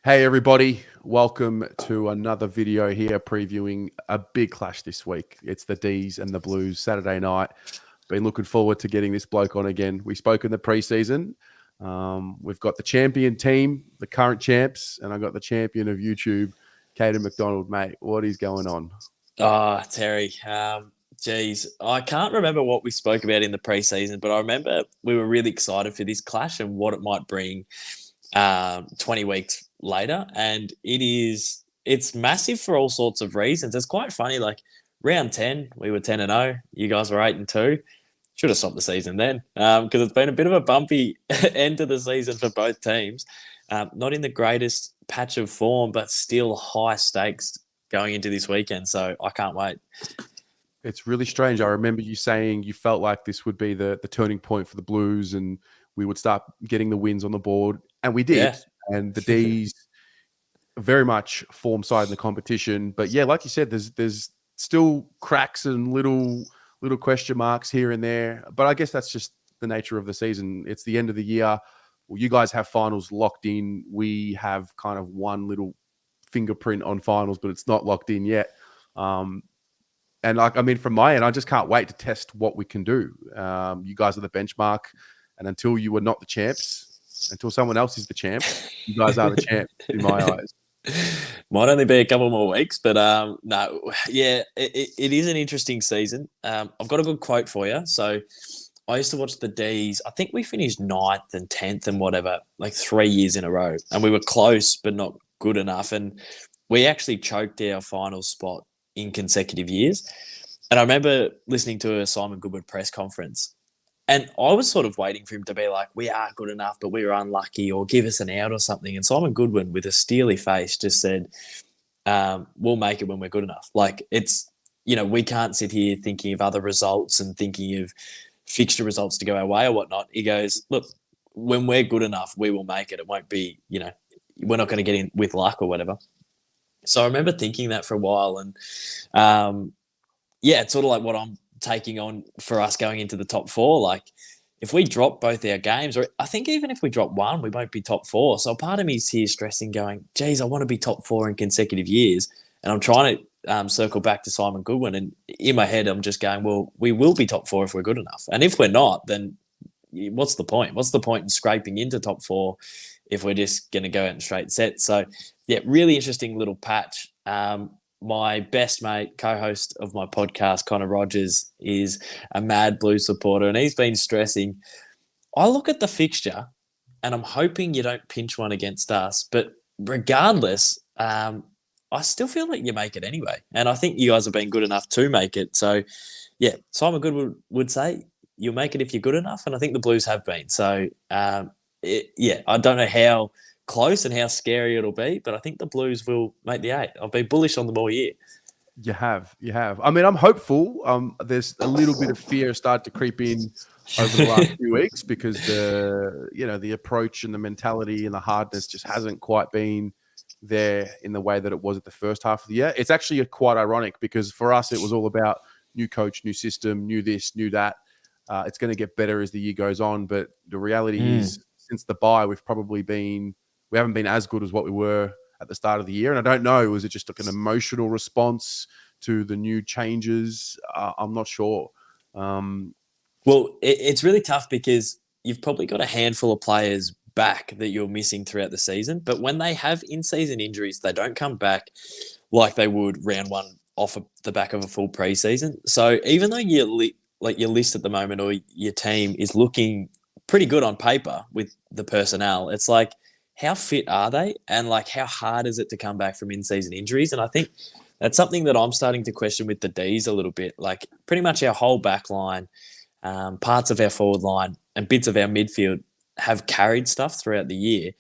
Hey everybody, welcome to another video here previewing a big clash this week. It's the D's and the Blues Saturday night. Been looking forward to getting this bloke on again. We spoke in the preseason. We've got the champion team, the current champs, and I got the champion of YouTube, Caden McDonald. Mate, what is going on? Terry, geez, I can't remember what we spoke about in the preseason, but I remember we were really excited for this clash and what it might bring 20 weeks later. And it's massive for all sorts of reasons. It's quite funny. Like round 10, we were 10-0. You guys were 8-2. Should have stopped the season then because it's been a bit of a bumpy end to the season for both teams. Not in the greatest patch of form, but still high stakes going into this weekend. So I can't wait. It's really strange. I remember you saying you felt like this would be the turning point for the Blues and we would start getting the wins on the board. And we did. Yeah. And the D's very much form side in the competition. But yeah, like you said, there's still cracks and little question marks here and there. But I guess that's just the nature of the season. It's the end of the year. Well, you guys have finals locked in. We have kind of one little fingerprint on finals, but it's not locked in yet. And from my end, I just can't wait to test what we can do. You guys are the benchmark. And until you are not the champs, until someone else is the champ, you guys are the champ in my eyes. Might only be a couple more weeks, but no, yeah, it is an interesting season. I've got a good quote for you. So I used to watch the D's. I think we finished 9th and 10th and whatever, like 3 years in a row. And we were close, but not good enough. And we actually choked our final spot in consecutive years. And I remember listening to a Simon Goodwin press conference. And I was sort of waiting for him to be like, we are good enough, but we were unlucky or give us an out or something. And Simon Goodwin, with a steely face, just said, we'll make it when we're good enough. Like it's, we can't sit here thinking of other results and thinking of fixture results to go our way or whatnot. He goes, look, when we're good enough, we will make it. It won't be, we're not going to get in with luck or whatever. So I remember thinking that for a while. And it's sort of like what I'm taking on for us going into the top 4. Like if we drop both our games, or I think even if we drop one, we won't be top 4. So part of me is here stressing going, geez, I want to be top 4 in consecutive years. And I'm trying to circle back to Simon Goodwin. And in my head, I'm just going, well, we will be top 4 if we're good enough. And if we're not, then what's the point? What's the point in scraping into top 4 if we're just going to go out in straight sets? So yeah, really interesting little patch. My best mate, co-host of my podcast, Connor Rogers, is a mad Blues supporter, and he's been stressing. I look at the fixture, and I'm hoping you don't pinch one against us. But regardless, I still feel like you make it anyway. And I think you guys have been good enough to make it. So, yeah, Simon Goodwin would say you'll make it if you're good enough, and I think the Blues have been. So, I don't know how close and how scary it'll be, but I think the Blues will make the 8. I've been bullish on them all year. You have. I mean, I'm hopeful. There's a little bit of fear started to creep in over the last few weeks because the approach and the mentality and the hardness just hasn't quite been there in the way that it was at the first half of the year. It's actually quite ironic because for us, it was all about new coach, new system, new this, new that. It's going to get better as the year goes on, but the reality is since the bye, we haven't been as good as what we were at the start of the year. And I don't know, was it just like an emotional response to the new changes? I'm not sure. Well, it's really tough because you've probably got a handful of players back that you're missing throughout the season. But when they have in-season injuries, they don't come back like they would round 1 off of the back of a full preseason. So even though your list at the moment or your team is looking pretty good on paper with the personnel, it's like, how fit are they? And like, how hard is it to come back from in-season injuries? And I think that's something that I'm starting to question with the D's a little bit. Like pretty much our whole back line, parts of our forward line and bits of our midfield have carried stuff throughout the year.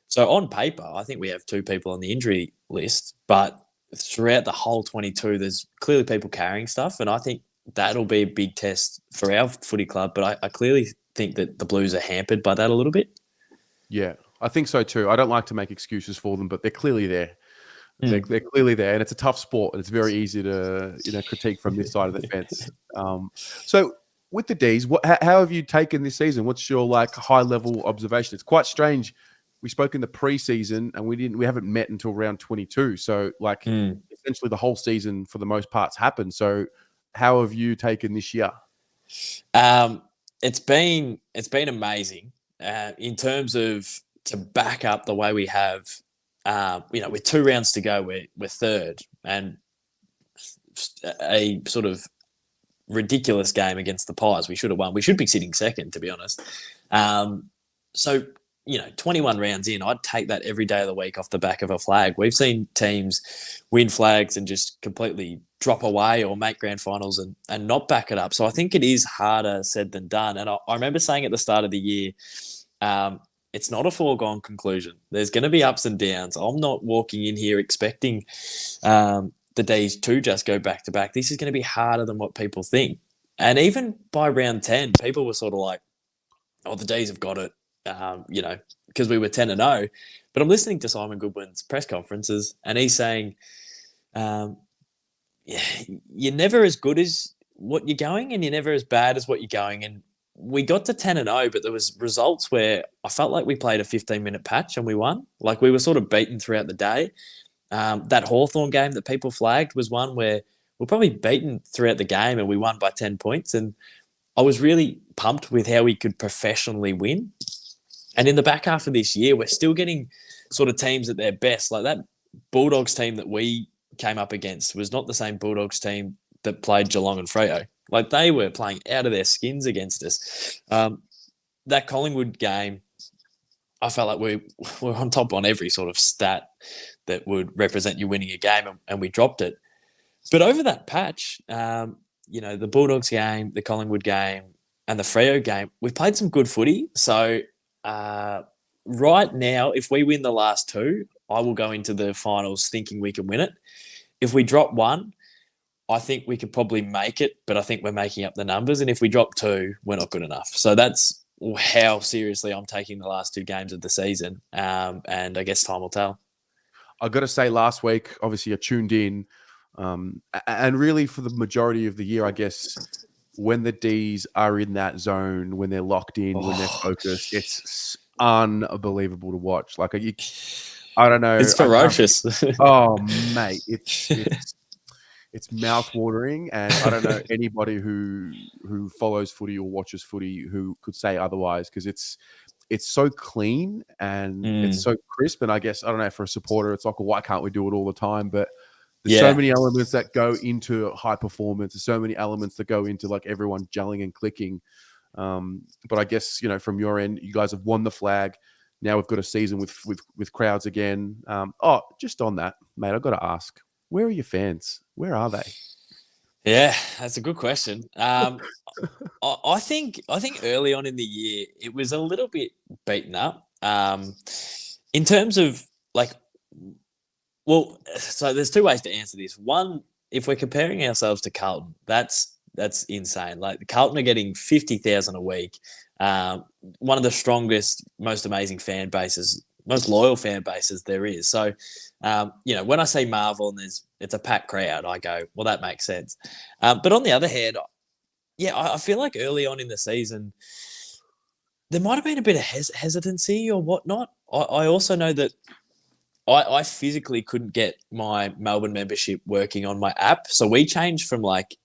So on paper, I think we have 2 people on the injury list, but throughout the whole 22, there's clearly people carrying stuff. And I think that'll be a big test for our footy club. But I clearly think that the Blues are hampered by that a little bit. Yeah, I think so too. I don't like to make excuses for them, but they're clearly there. They're clearly there, and it's a tough sport, and it's very easy to critique from this side of the fence. So with the D's, how have you taken this season? What's your high level observation? It's quite strange we spoke in the preseason, and we haven't met until round 22. So like essentially the whole season for the most part's happened. So how have you taken this year? It's been amazing in terms of to back up the way we have. With 2 rounds to go, we're third, and a sort of ridiculous game against the Pies. We should have won. We should be sitting second, to be honest. So 21 rounds in, I'd take that every day of the week off the back of a flag. We've seen teams win flags and just completely drop away or make grand finals and not back it up. So I think it is harder said than done. And I remember saying at the start of the year, it's not a foregone conclusion. There's going to be ups and downs. I'm not walking in here expecting the D's to just go back to back. This is going to be harder than what people think. And even by round 10, people were sort of like, oh, the D's have got it, because we were 10-0. But I'm listening to Simon Goodwin's press conferences, and he's saying, you're never as good as what you're going, and you're never as bad as what you're going. And we got to 10-0, but there was results where I felt like we played a 15-minute patch and we won. Like we were sort of beaten throughout the day. That Hawthorn game that people flagged was one where we're probably beaten throughout the game and we won by 10 points. And I was really pumped with how we could professionally win. And in the back half of this year, we're still getting sort of teams at their best. Like that Bulldogs team that we came up against was not the same Bulldogs team that played Geelong and Freo. Like they were playing out of their skins against us. That Collingwood game, I felt like we were on top on every sort of stat that would represent you winning a game, and we dropped it. But over that patch, the Bulldogs game, the Collingwood game, and the Freo game, we played some good footy. So right now, if we win the last 2, I will go into the finals thinking we can win it. If we drop 1, I think we could probably make it, but I think we're making up the numbers. And if we drop 2, we're not good enough. So that's how seriously I'm taking the last 2 games of the season. And I guess time will tell. I got to say, last week, obviously, I tuned in. And really, for the majority of the year, I guess, when the Ds are in that zone, when they're locked in, when they're focused, it's unbelievable to watch. Like, I don't know. It's ferocious. Oh, mate. It's mouth-watering, and I don't know anybody who follows footy or watches footy who could say otherwise, because it's so clean and it's so crisp. And I guess, I don't know, for a supporter, it's like, well, why can't we do it all the time? But there's so many elements that go into high performance. There's so many elements that go into like everyone gelling and clicking. But I guess, from your end, you guys have won the flag. Now we've got a season with crowds again. Just on that, mate, I've got to ask, where are your fans? Where are they? Yeah, that's a good question. I think early on in the year, it was a little bit beaten up. In terms of so there's 2 ways to answer this. One, if we're comparing ourselves to Carlton, that's insane. Like Carlton are getting 50,000 a week. One of the strongest, most amazing fan bases, most loyal fan bases there is. So, when I say Marvel and it's a packed crowd, I go, well, that makes sense. But on the other hand, I feel like early on in the season, there might have been a bit of hesitancy or whatnot. I also know that I physically couldn't get my Melbourne membership working on my app. So we changed from like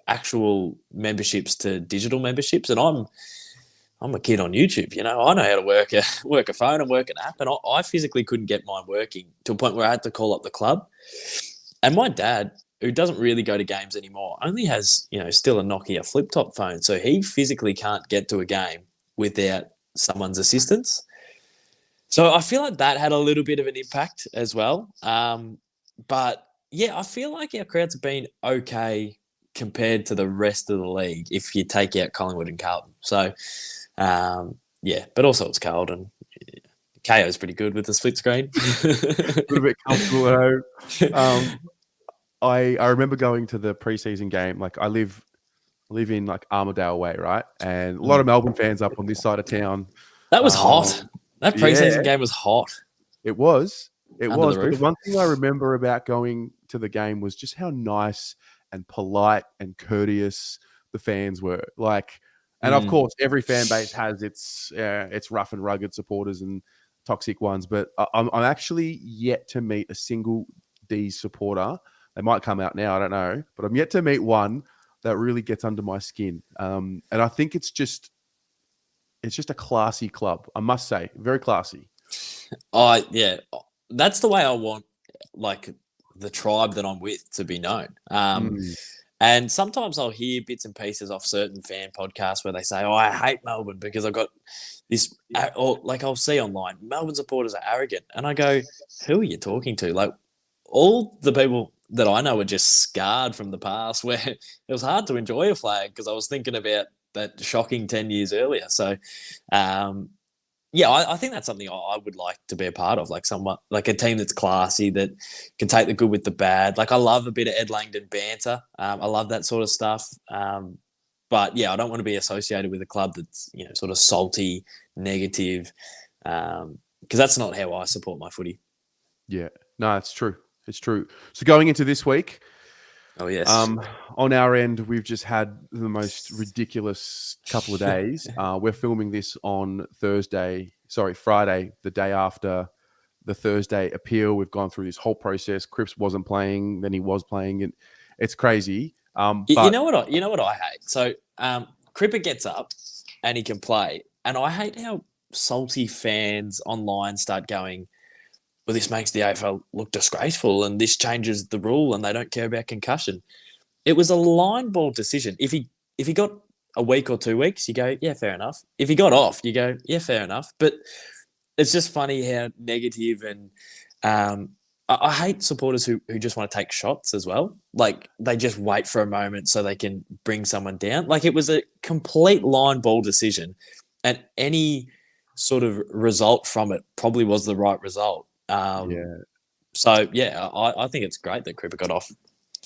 actual memberships to digital memberships. And I'm a kid on YouTube, I know how to work a phone and work an app. And I physically couldn't get mine working to a point where I had to call up the club. And my dad, who doesn't really go to games anymore, only has, still a Nokia flip-top phone. So he physically can't get to a game without someone's assistance. So I feel like that had a little bit of an impact as well. But I feel like our crowds have been okay compared to the rest of the league if you take out Collingwood and Carlton. So, but also it's Carlton. KO is pretty good with the split screen. A little bit comfortable at home. I remember going to the preseason game. Like I live in like Armadale way, right? And a lot of Melbourne fans up on this side of town. That was hot. That preseason game was hot. It was. But the one thing I remember about going to the game was just how nice and polite and courteous the fans were. Like, and of course, every fan base has its rough and rugged supporters, and toxic ones, but I'm actually yet to meet a single D's supporter. They might come out now, I don't know, but I'm yet to meet one that really gets under my skin. And I think it's just a classy club, I must say, very classy. Yeah, that's the way I want, like, the tribe that I'm with to be known. And sometimes I'll hear bits and pieces off certain fan podcasts where they say, "Oh, I hate Melbourne because I've got this," or like I'll see online, Melbourne supporters are arrogant, and I go, "Who are you talking to?" Like, all the people that I know are just scarred from the past, where it was hard to enjoy a flag because I was thinking about that shocking 10 years earlier. So, yeah, I think that's something I would like to be a part of, like someone like a team that's classy, that can take the good with the bad. Like, I love a bit of Ed Langdon banter. I love that sort of stuff. But yeah, I don't want to be associated with a club that's, sort of salty, negative, because that's not how I support my footy. Yeah, no, it's true. It's true. So going into this week, oh yes, on our end, we've just had the most ridiculous couple of days. We're filming this on Friday, the day after the Thursday appeal. We've gone through this whole process. Cripps wasn't playing, then he was playing. It's crazy. But you know what I hate? So Cripper gets up and he can play, and I hate how salty fans online start going, well, this makes the AFL look disgraceful and this changes the rule and they don't care about concussion. It was a line ball decision. If he got a week or 2 weeks, you go, yeah, fair enough. If he got off, you go, yeah, fair enough. But it's just funny how negative, and I hate supporters who just want to take shots as well. Like, they just wait for a moment so they can bring someone down. Like, it was a complete line ball decision, and any sort of result from it probably was the right result. So yeah, I think it's great that Cripper got off.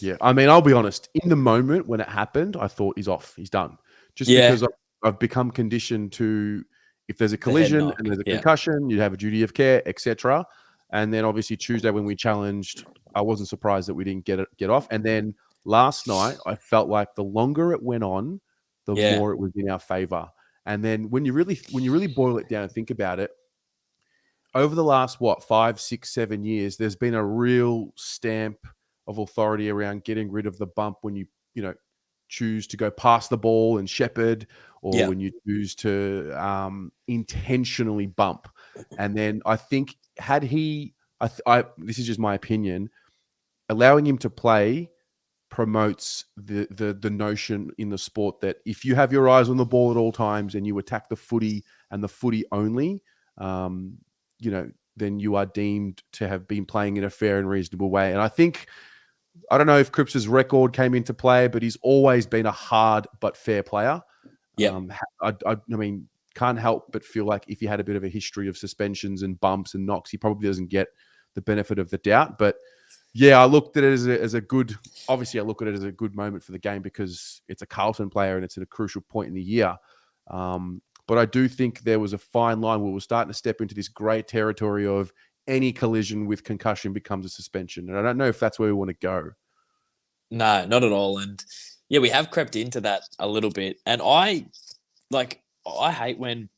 Yeah, I mean, I'll be honest. In the moment when it happened, I thought he's off, he's done. Just because I've become conditioned to, if there's a collision and there's a concussion, you have a duty of care, etc. And then obviously Tuesday when we challenged, I wasn't surprised that we didn't get off. And then last night, I felt like the longer it went on, the more it was in our favor. And then when you really boil it down and think about it, over the last 5, 6, 7 years, there's been a real stamp of authority around getting rid of the bump when you choose to go past the ball and shepherd, or when you choose to intentionally bump. And then I think had he, this is just my opinion, allowing him to play promotes the notion in the sport that if you have your eyes on the ball at all times and you attack the footy and the footy only, then you are deemed to have been playing in a fair and reasonable way. And I think, I don't know if Cripps's record came into play, but he's always been a hard but fair player. Yeah. I mean, can't help but feel like if he had a bit of a history of suspensions and bumps and knocks, he probably doesn't get the benefit of the doubt. But yeah, I looked at it as a good, obviously I look at it as a good moment for the game because it's a Carlton player and it's at a crucial point in the year. But I do think there was a fine line where we're starting to step into this great territory of any collision with concussion becomes a suspension. And I don't know if that's where we want to go. No, not at all. And yeah, we have crept into that a little bit. And I hate when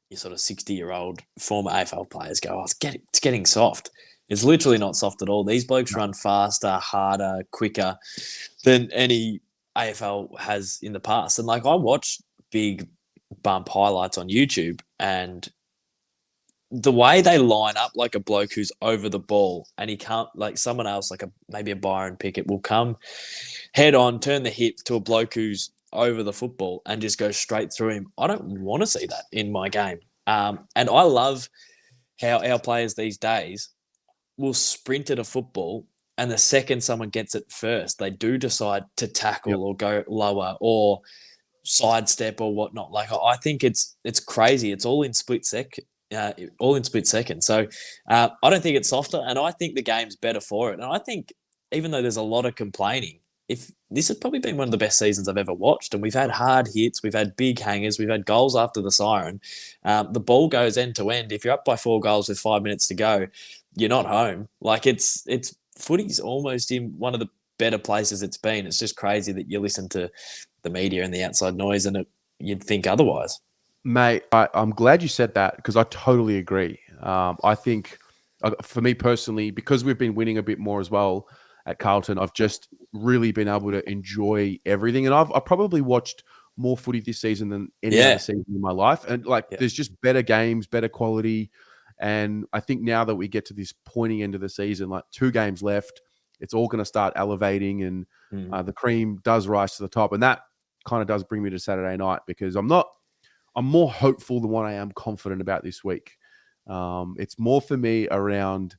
your sort of 60-year-old former AFL players go, oh, it's getting soft. It's literally not soft at all. These blokes run faster, harder, quicker than any AFL has in the past. And like, I watch big bump highlights on YouTube, and the way they line up, like a bloke who's over the ball and he can't, like someone else, like maybe a Byron Pickett will come head on, turn the hip to a bloke who's over the football and just go straight through him. I don't want to see that in my game. And I love how our players these days will sprint at a football, and the second someone gets it first, they do decide to tackle or go lower or sidestep or whatnot. Like, I think it's crazy. It's all in split second. So I don't think it's softer, and I think the game's better for it. And I think even though there's a lot of complaining, if this has probably been one of the best seasons I've ever watched, and we've had hard hits, we've had big hangers, we've had goals after the siren. The ball goes end to end. If you're up by 4 goals with 5 minutes to go, you're not home. Like, it's footy's almost in one of the better places it's been. It's just crazy that you listen to the media and the outside noise and you'd think otherwise. Mate, I'm glad you said that because I totally agree. I think for me personally, because we've been winning a bit more as well at Carlton, I've just really been able to enjoy everything. And I've probably watched more footy this season than any other season in my life. And there's just better games, better quality. And I think now that we get to this pointy end of the season, like 2 games left, it's all going to start elevating, and the cream does rise to the top. And that kind of does bring me to Saturday night, because I'm more hopeful than what I am confident about this week. It's more for me around,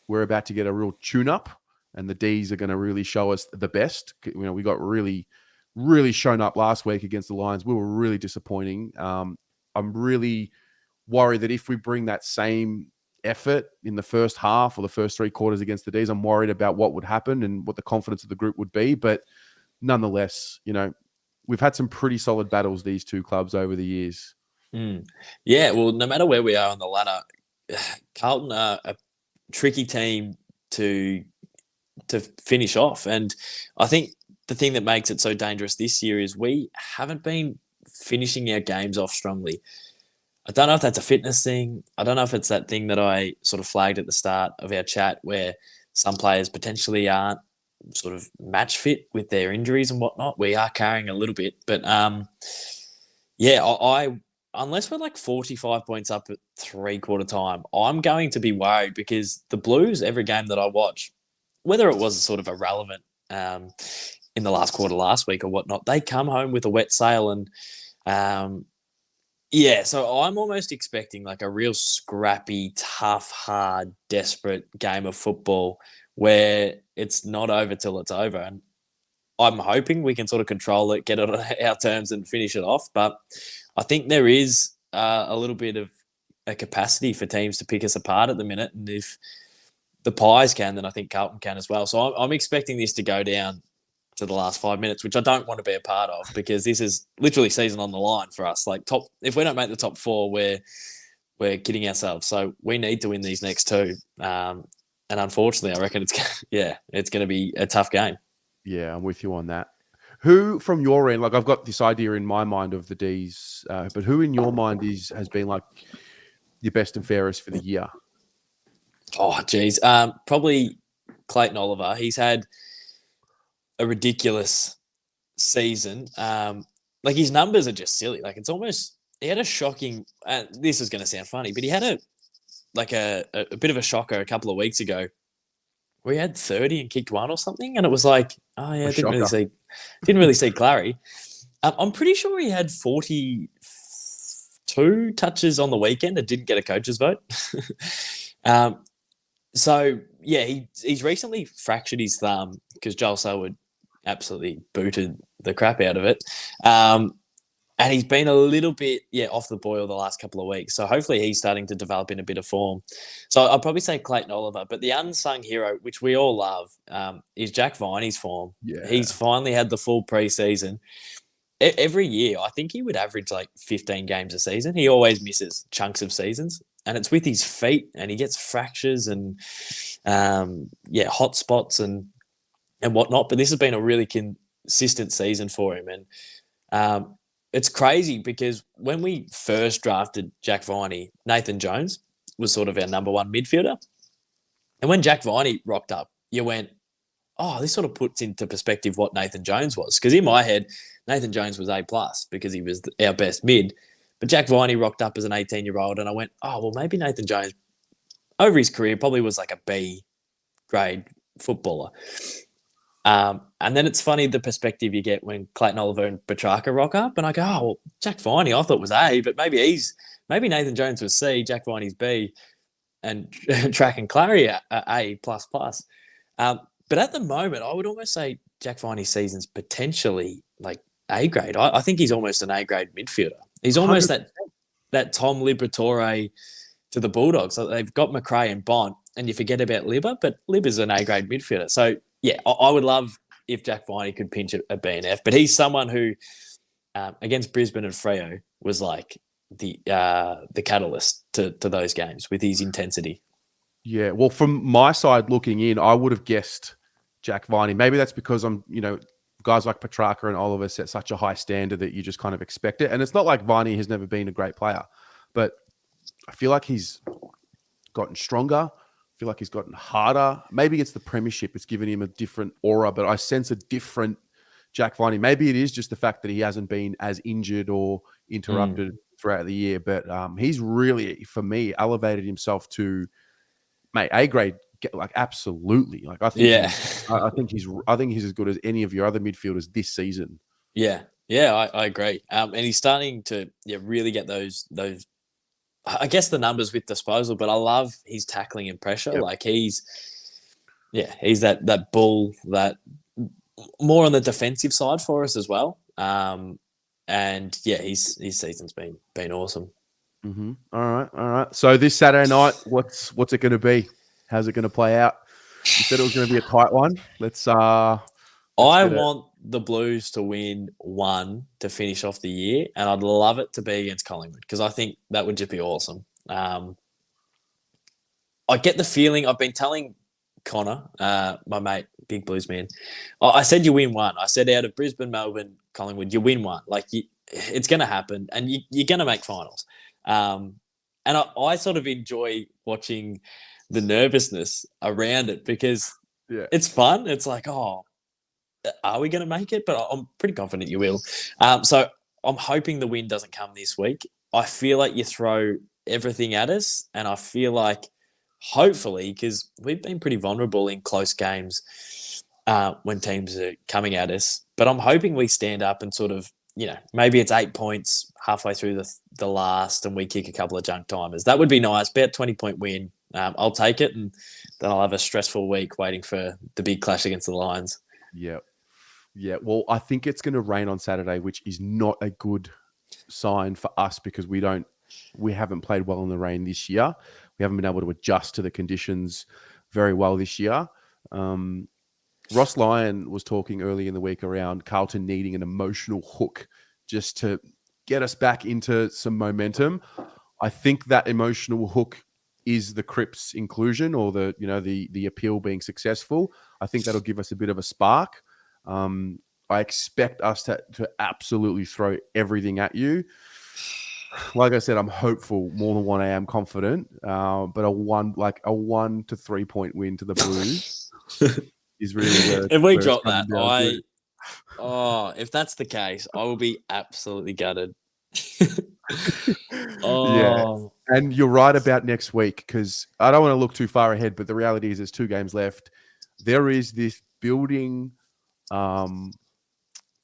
we're about to get a real tune-up, and the Ds are going to really show us the best. We got really, really shown up last week against the Lions. We were really disappointing. I'm really worried that if we bring that same effort in the first half or the first 3 quarters against the Ds, I'm worried about what would happen and what the confidence of the group would be. But nonetheless, we've had some pretty solid battles, these 2 clubs, over the years. Yeah, well, no matter where we are on the ladder, Carlton are a tricky team to finish off. And I think the thing that makes it so dangerous this year is we haven't been finishing our games off strongly. I don't know if that's a fitness thing. I don't know if it's that thing that I sort of flagged at the start of our chat, where some players potentially aren't sort of match fit with their injuries and whatnot. We are carrying a little bit, but I unless we're like 45 points up at 3/4 time, I'm going to be worried, because the Blues, every game that I watch, whether it was sort of irrelevant in the last quarter last week or whatnot, they come home with a wet sail. And so I'm almost expecting like a real scrappy, tough, hard, desperate game of football where it's not over till it's over. And I'm hoping we can sort of control it, get it on our terms and finish it off. But I think there is a little bit of a capacity for teams to pick us apart at the minute. And if the Pies can, then I think Carlton can as well. So I'm expecting this to go down to the last 5 minutes, which I don't want to be a part of, because this is literally season on the line for us. Like, if we don't make the top 4, we're kidding ourselves. So we need to win these next 2. And unfortunately, I reckon it's going to be a tough game. Yeah, I'm with you on that. Who from your end, like I've got this idea in my mind of the Ds, but who in your mind has been like your best and fairest for the year? Oh, geez. Probably Clayton Oliver. He's had a ridiculous season. Like, his numbers are just silly. Like, it's almost, he had a shocking, this is going to sound funny, but he had a bit of a shocker a couple of weeks ago where he had 30 and kicked 1 or something. And it was like, oh yeah, didn't really see Clary. I'm pretty sure he had 42 touches on the weekend and didn't get a coach's vote. So yeah, he's recently fractured his thumb because Joel Selwood absolutely booted the crap out of it. And he's been a little bit, off the boil the last couple of weeks. So hopefully he's starting to develop in a bit of form. So I'll probably say Clayton Oliver. But the unsung hero, which we all love, is Jack Viney's form. Yeah. He's finally had the full preseason. Every year, I think he would average like 15 games a season. He always misses chunks of seasons. And it's with his feet, and he gets fractures and, hot spots and whatnot. But this has been a really consistent season for him. And it's crazy because when we first drafted Jack Viney, Nathan Jones was sort of our number 1 midfielder. And when Jack Viney rocked up, you went, oh, this sort of puts into perspective what Nathan Jones was. Because in my head, Nathan Jones was A+ because he was our best mid. But Jack Viney rocked up as an 18-year-old, and I went, oh, well, maybe Nathan Jones, over his career, probably was like a B grade footballer. And then it's funny the perspective you get when Clayton Oliver and Petrarca rock up, and I go, oh, well, Jack Viney I thought was A, but maybe Nathan Jones was C, Jack Viney's B, and Track and Clary are A++. But at the moment, I would almost say Jack Viney's season's potentially like A grade. I think he's almost an A grade midfielder. He's almost 100%. that Tom Liberatore to the Bulldogs. So they've got McRae and Bont, and you forget about Libba, but Libba's an A grade midfielder. So yeah, I would love if Jack Viney could pinch a B and F, but he's someone who against Brisbane and Freo was like the catalyst to those games with his intensity. Yeah, well, from my side looking in, I would have guessed Jack Viney. Maybe that's because guys like Petrarca and Oliver set such a high standard that you just kind of expect it. And it's not like Viney has never been a great player, but I feel like he's gotten stronger. I feel like he's gotten harder. Maybe it's the premiership. It's given him a different aura, but I sense a different Jack Viney. Maybe it is just the fact that he hasn't been as injured or interrupted throughout the year, but he's really, for me, elevated himself to, mate, A grade. Like absolutely. Like I think I think he's as good as any of your other midfielders this season. Yeah, I agree. And he's starting to really get those I guess the numbers with disposal, but I love his tackling and pressure. Yep. Like he's that bull that more on the defensive side for us as well. And yeah, his season's been awesome. Mm-hmm. All right. So this Saturday night, what's it going to be? How's it going to play out? You said it was going to be a tight one. I want the Blues to win one to finish off the year, and I'd love it to be against Collingwood because I think that would just be awesome. I get the feeling, I've been telling Connor, my mate, big Blues man, I said you win one. I said out of Brisbane, Melbourne, Collingwood, you win one. Like it's going to happen, and you're going to make finals. And I sort of enjoy watching the nervousness around it because it's fun. It's like, oh, are we going to make it? But I'm pretty confident you will. So I'm hoping the win doesn't come this week. I feel like you throw everything at us, and I feel like hopefully, because we've been pretty vulnerable in close games when teams are coming at us, but I'm hoping we stand up and sort of, maybe it's 8 points halfway through the last and we kick a couple of junk timers. That would be nice. About 20-point win. I'll take it, and then I'll have a stressful week waiting for the big clash against the Lions. Yeah. Yeah. Well, I think it's going to rain on Saturday, which is not a good sign for us because we haven't played well in the rain this year. We haven't been able to adjust to the conditions very well this year. Ross Lyon was talking early in the week around Carlton needing an emotional hook just to get us back into some momentum. I think that emotional hook is the Cripps inclusion or the appeal being successful. I think that'll give us a bit of a spark. I expect us to absolutely throw everything at you. Like I said, I'm hopeful more than what I am confident. But a 1 to 3 point win to the Blues is really where if we drop that, if that's the case, I will be absolutely gutted. Yeah, and you're right about next week because I don't want to look too far ahead, but the reality is there's 2 games left. There is this building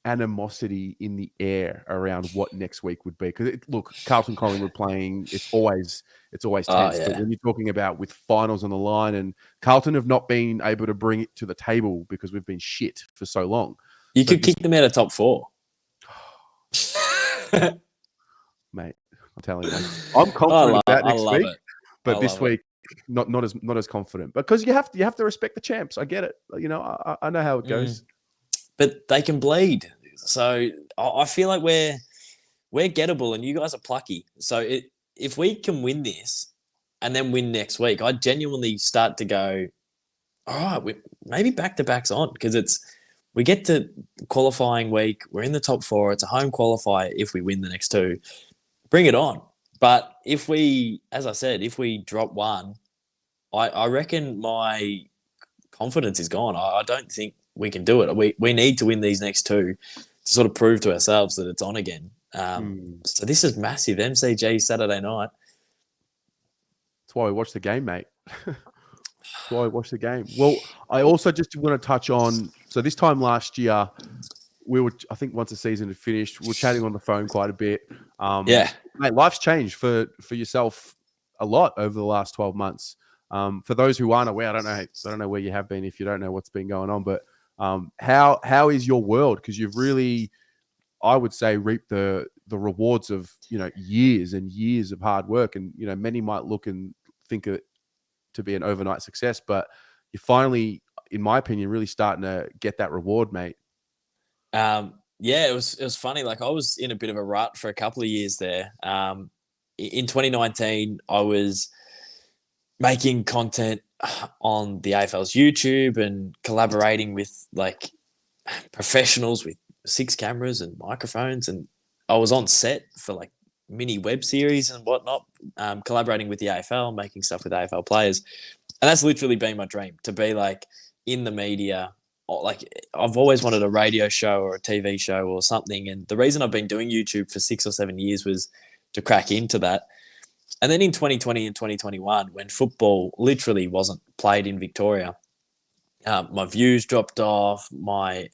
animosity in the air around what next week would be. Because look, Carlton Collingwood playing, it's always tense. But when you're talking about with finals on the line, and Carlton have not been able to bring it to the table because we've been shit for so long. You could kick them out of top 4. Mate, I'm telling you, I'm confident about next week, but this week not as confident because you have to respect the champs. I get it. I know how it goes. But they can bleed. So I feel like we're gettable and you guys are plucky. So if we can win this and then win next week, I genuinely start to go, all right, maybe back-to-back's on because we get to qualifying week. We're in the top 4. It's a home qualifier if we win the next 2. Bring it on. But if we drop one, I reckon my confidence is gone. I don't think we can do it. We need to win these next 2 to sort of prove to ourselves that it's on again. So this is massive. MCG Saturday night. That's why we watch the game, mate. That's why I watch the game. Well, I also just want to touch on, so this time last year, I think once the season had finished, we were chatting on the phone quite a bit. Mate, life's changed for yourself a lot over the last 12 months. For those who aren't aware, I don't know where you have been if you don't know what's been going on, but how is your world? Because you've really, I would say, reaped the rewards of years and years of hard work, and many might look and think it to be an overnight success, but you're finally, in my opinion, really starting to get that reward, mate. It was funny. Like I was in a bit of a rut for a couple of years there. In 2019, I was making content on the AFL's YouTube and collaborating with like professionals with 6 cameras and microphones, and I was on set for like mini web series and whatnot. collaborating with the AFL, making stuff with AFL players. And that's literally been my dream, to be like in the media. Like I've always wanted a radio show or a TV show or something. And the reason I've been doing YouTube for 6 or 7 years was to crack into that. And then in 2020 and 2021, when football literally wasn't played in Victoria, my views dropped off, my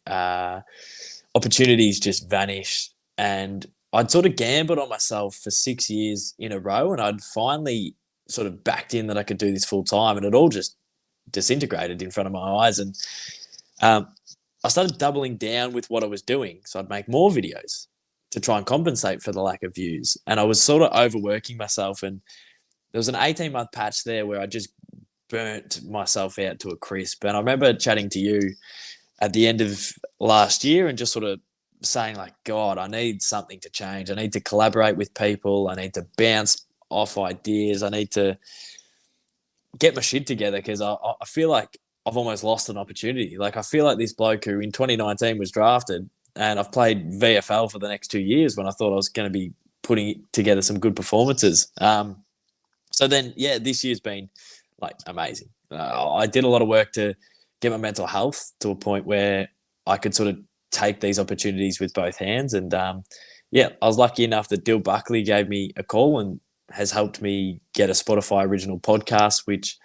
opportunities just vanished. And I'd sort of gambled on myself for 6 years in a row, and I'd finally sort of backed in that I could do this full time, and it all just disintegrated in front of my eyes. And I started doubling down with what I was doing. So I'd make more videos to try and compensate for the lack of views. And I was sort of overworking myself. And there was an 18-month patch there where I just burnt myself out to a crisp. And I remember chatting to you at the end of last year and just sort of saying like, God, I need something to change. I need to collaborate with people. I need to bounce off ideas. I need to get my shit together, because I feel like I've almost lost an opportunity. Like I feel like this bloke who in 2019 was drafted, and I've played VFL for the next 2 years when I thought I was going to be putting together some good performances. So then, yeah, this year's been like amazing. I did a lot of work to get my mental health to a point where I could sort of take these opportunities with both hands. And yeah, I was lucky enough that Dill Buckley gave me a call and has helped me get a Spotify original podcast, which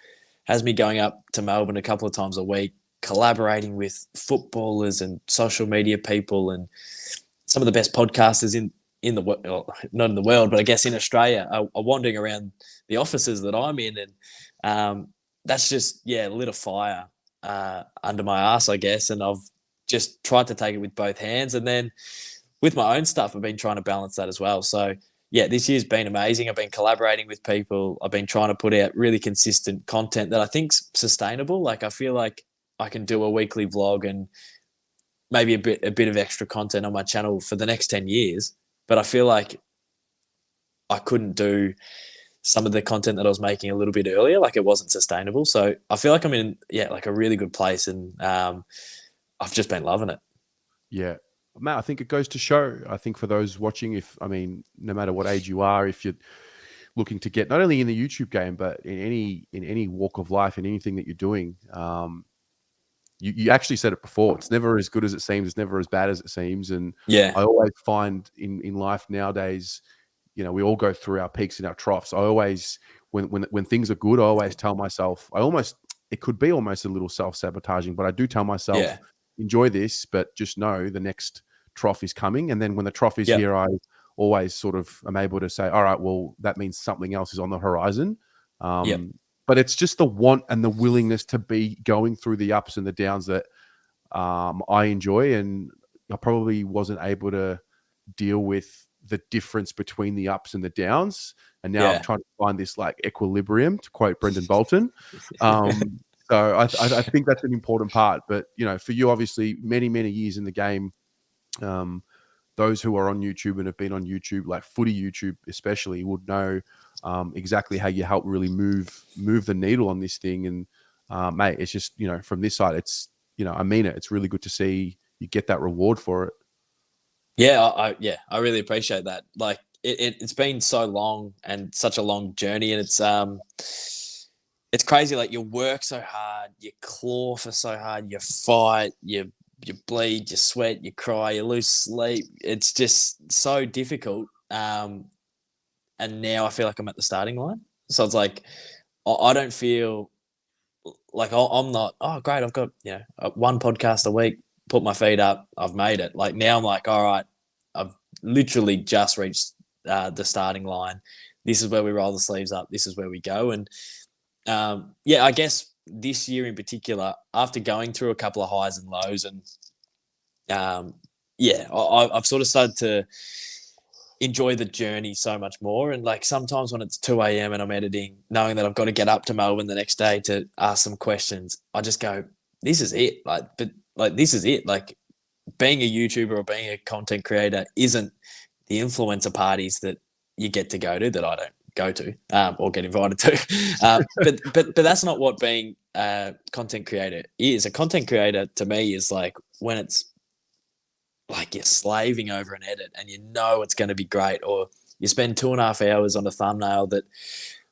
has me going up to Melbourne a couple of times a week, collaborating with footballers and social media people and some of the best podcasters in the world, not in the world, but I guess in Australia, are wandering around the offices that I'm in. And that's just, yeah, lit a fire under my ass, I guess. And I've just tried to take it with both hands. And then with my own stuff, I've been trying to balance that as well. So yeah, this year's been amazing. I've been collaborating with people. I've been trying to put out really consistent content that I think's sustainable. Like I feel like I can do a weekly vlog and maybe a bit of extra content on my channel for the next 10 years. But I feel like I couldn't do some of the content that I was making a little bit earlier. Like it wasn't sustainable. So I feel like I'm in, yeah, like a really good place. And I've just been loving it. Yeah. Matt, I think it goes to show, I think for those watching, no matter what age you are, if you're looking to get not only in the YouTube game, but in any walk of life, in anything that you're doing, you actually said it before. It's never as good as it seems. It's never as bad as it seems. And yeah, I always find in life nowadays, we all go through our peaks and our troughs. I always, when things are good, I always tell myself, it could be almost a little self-sabotaging, but I do tell myself, enjoy this, but just know the next trough is coming. And then when the trough is here, I always sort of am able to say, all right, well, that means something else is on the horizon. But it's just the want and the willingness to be going through the ups and the downs that I enjoy. And I probably wasn't able to deal with the difference between the ups and the downs. And now I'm trying to find this like equilibrium, to quote Brendan Bolton. So I think that's an important part. But, for you, obviously, many, many years in the game, those who are on YouTube and have been on YouTube, like footy YouTube especially, would know exactly how you help really move the needle on this thing. And, mate, it's just, from this side, it's, I mean it. It's really good to see you get that reward for it. Yeah, I really appreciate that. Like, it's been so long and such a long journey, and it's crazy. Like you work so hard, you claw for so hard, you fight, you bleed, you sweat, you cry, you lose sleep. It's just so difficult. And now I feel like I'm at the starting line. So it's like, I don't feel like I'm not, oh, great, I've got, one podcast a week, put my feet up, I've made it. Like now I'm like, all right, I've literally just reached the starting line. This is where we roll the sleeves up. This is where we go. And I guess this year in particular, after going through a couple of highs and lows, and I've sort of started to enjoy the journey so much more. And like sometimes when it's 2 a.m. and I'm editing, knowing that I've got to get up to Melbourne the next day to ask some questions, I just go, this is it. This is it. Like being a YouTuber or being a content creator isn't the influencer parties that you get to go to, that I don't go to or get invited to. But that's not what being a content creator is. A content creator to me is like when it's like you're slaving over an edit and you know it's going to be great, or you spend 2.5 hours on a thumbnail that,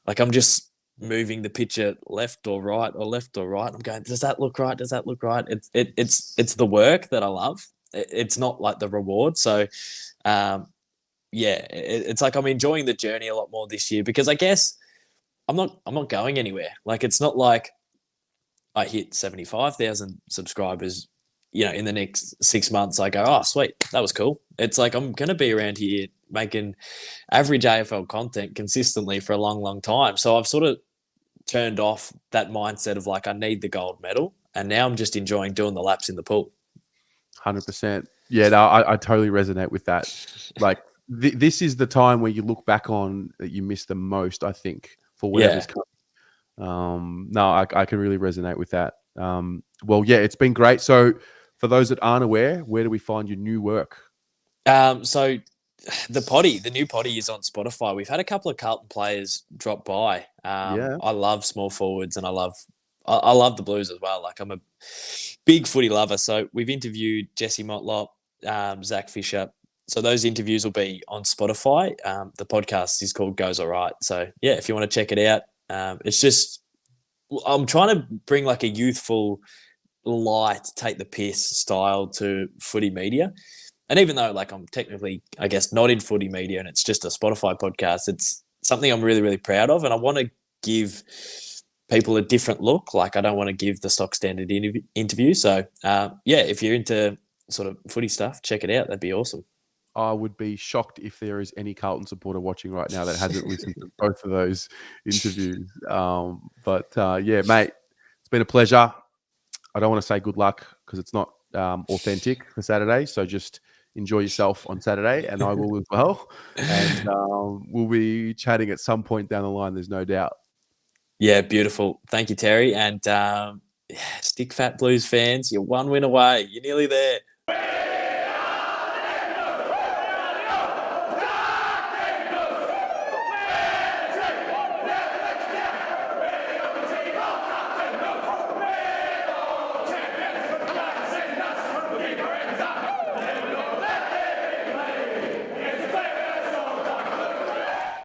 like, I'm just moving the picture left or right or left or right. I'm going, does that look right? Does that look right? It's the work that I love. It's not like the reward. So, it's like I'm enjoying the journey a lot more this year because I guess I'm not going anywhere. Like, it's not like I hit 75,000 subscribers, in the next 6 months. I go, oh, sweet, that was cool. It's like I'm going to be around here making average AFL content consistently for a long, long time. So I've sort of turned off that mindset of like, I need the gold medal. And now I'm just enjoying doing the laps in the pool. 100%. Yeah, no, I totally resonate with that. Like, this is the time where you look back on that you miss the most, I think, for whatever's coming. No, I can really resonate with that. Well, yeah, it's been great. So for those that aren't aware, where do we find your new work? So the new potty is on Spotify. We've had a couple of Carlton players drop by. I love small forwards and I love the Blues as well. Like, I'm a big footy lover. So we've interviewed Jesse Motlop, Zach Fisher. So those interviews will be on Spotify. The podcast is called Goes Alright. So yeah, if you want to check it out, it's just, I'm trying to bring like a youthful, light, take the piss style to footy media. And even though like I'm technically, I guess, not in footy media and it's just a Spotify podcast, it's something I'm really, really proud of. And I want to give people a different look. Like, I don't want to give the stock standard interview. So if you're into sort of footy stuff, check it out. That'd be awesome. I would be shocked if there is any Carlton supporter watching right now that hasn't listened to both of those interviews. Yeah, mate, it's been a pleasure. I don't want to say good luck because it's not authentic for Saturday. So just enjoy yourself on Saturday, and I will as well. And we'll be chatting at some point down the line, there's no doubt. Yeah, beautiful. Thank you, Terry. And stick fat Blues fans, you're one win away. You're nearly there.